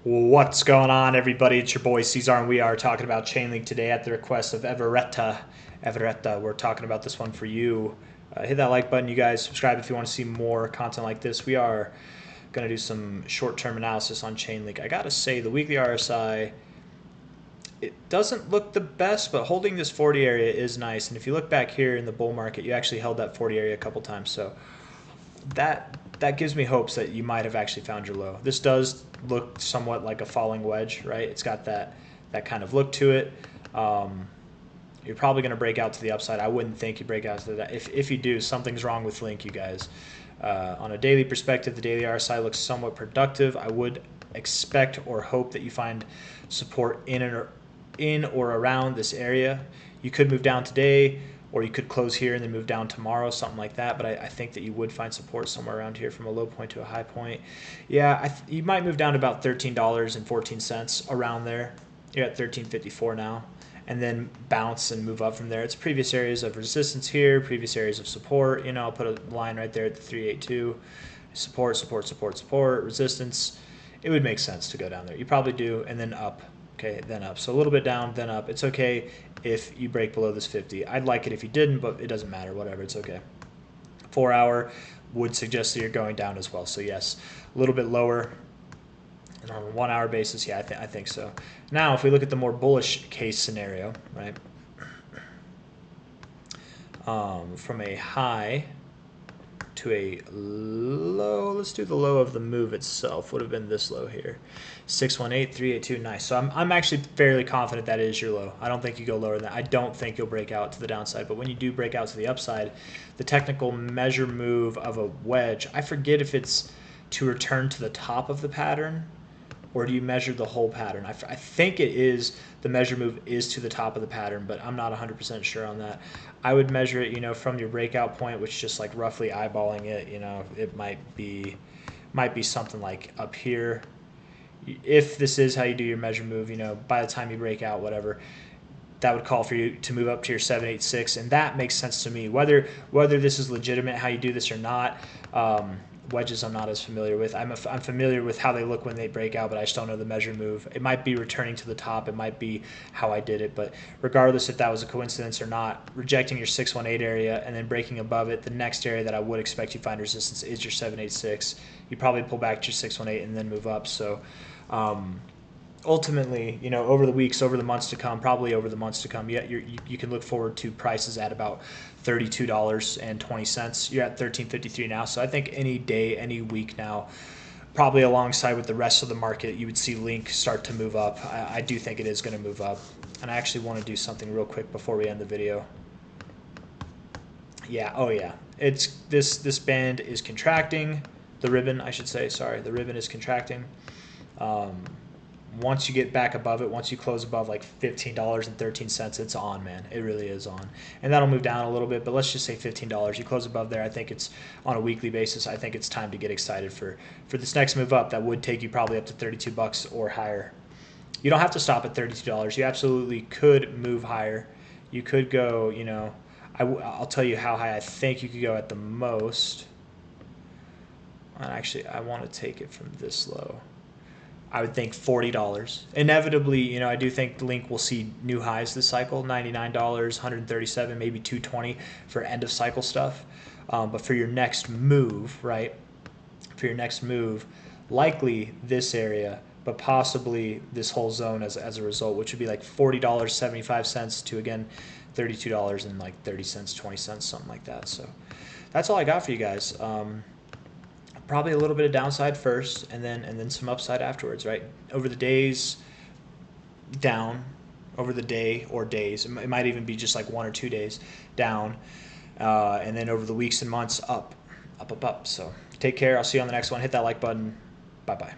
What's going on, everybody? It's your boy C-Zar, and we are talking about ChainLink today at the request of Everetta. We're talking about this one for you. Hit that like button, you guys. Subscribe if you want to see more content like this. We are going to do some short-term analysis on ChainLink. I got to say, the weekly RSI, it doesn't look the best, but holding this 40 area is nice. And if you look back here in the bull market, you actually held that 40 area a couple times. So that gives me hopes that you might have actually found your low. This does look somewhat like a falling wedge, right? It's got that kind of look to it. You're probably going to break out to the upside. I wouldn't think you break out to that. If you do, something's wrong with Link, you guys. On a daily perspective, the daily RSI looks somewhat productive. I would expect or hope that you find support in or around this area. You could move down today, or you could close here and then move down tomorrow, something like that. But I think that you would find support somewhere around here from a low point to a high point. Yeah, you might move down to about $13.14 around there. You're at $13.54 now, and then bounce and move up from there. It's previous areas of resistance here, previous areas of support. I'll put a line right there at the 382. Support, resistance. It would make sense to go down there. You probably do, and then up. Okay, then up. So a little bit down, then up. It's okay if you break below this 50. I'd like it if you didn't, but it doesn't matter. Whatever, it's okay. 4 hour would suggest that you're going down as well. So yes, a little bit lower. And on a 1 hour basis, yeah, I think so. Now, if we look at the more bullish case scenario, right, from a high to a low, let's do the low of the move itself. Would have been this low here, 618, 382. Nice. So I'm actually fairly confident that is your low. I don't think you go lower than that. I don't think you'll break out to the downside, but when you do break out to the upside, the technical measure move of a wedge, I forget if it's to return to the top of the pattern, or do you measure the whole pattern? I think it is, the measure move is to the top of the pattern, but I'm not 100% sure on that. I would measure it, from your breakout point, which just like roughly eyeballing it, it might be something like up here. If this is how you do your measure move, by the time you break out, whatever, that would call for you to move up to your 786, and that makes sense to me. Whether this is legitimate, how you do this or not, wedges I'm not as familiar with. I'm familiar with how they look when they break out, but I just don't know the measure move. It might be returning to the top. It might be how I did it. But regardless if that was a coincidence or not, rejecting your 618 area and then breaking above it, the next area that I would expect you find resistance is your 786. You probably pull back to your 618 and then move up. So ultimately, over the weeks, over the months to come, probably over the months to come, you can look forward to prices at about $32.20. You're at $13.53 now. So I think any day, any week now, probably alongside with the rest of the market, you would see Link start to move up. I do think it is going to move up. And I actually want to do something real quick before we end the video. Yeah, oh yeah. It's this band is contracting. The ribbon, I should say, sorry. The ribbon is contracting. Once you get back above it, once you close above like $15.13, it's on, man. It really is on. And that'll move down a little bit, but let's just say $15. You close above there, I think it's on a weekly basis. I think it's time to get excited for this next move up that would take you probably up to $32 or higher. You don't have to stop at $32. You absolutely could move higher. You could go, I'll tell you how high I think you could go at the most. And actually, I want to take it from this low. I would think $40. Inevitably, I do think Link will see new highs this cycle, $99, $137, maybe $220 for end of cycle stuff. But for your next move, right? For your next move, likely this area, but possibly this whole zone as a result, which would be like $40.75 to, again, $32 and like 30 cents, 20 cents, something like that. So that's all I got for you guys. Probably a little bit of downside first, and then some upside afterwards, right? Over the days, down. Over the day or days, it might even be just like 1 or 2 days down, and then over the weeks and months, up. So take care. I'll see you on the next one. Hit that like button. Bye-bye.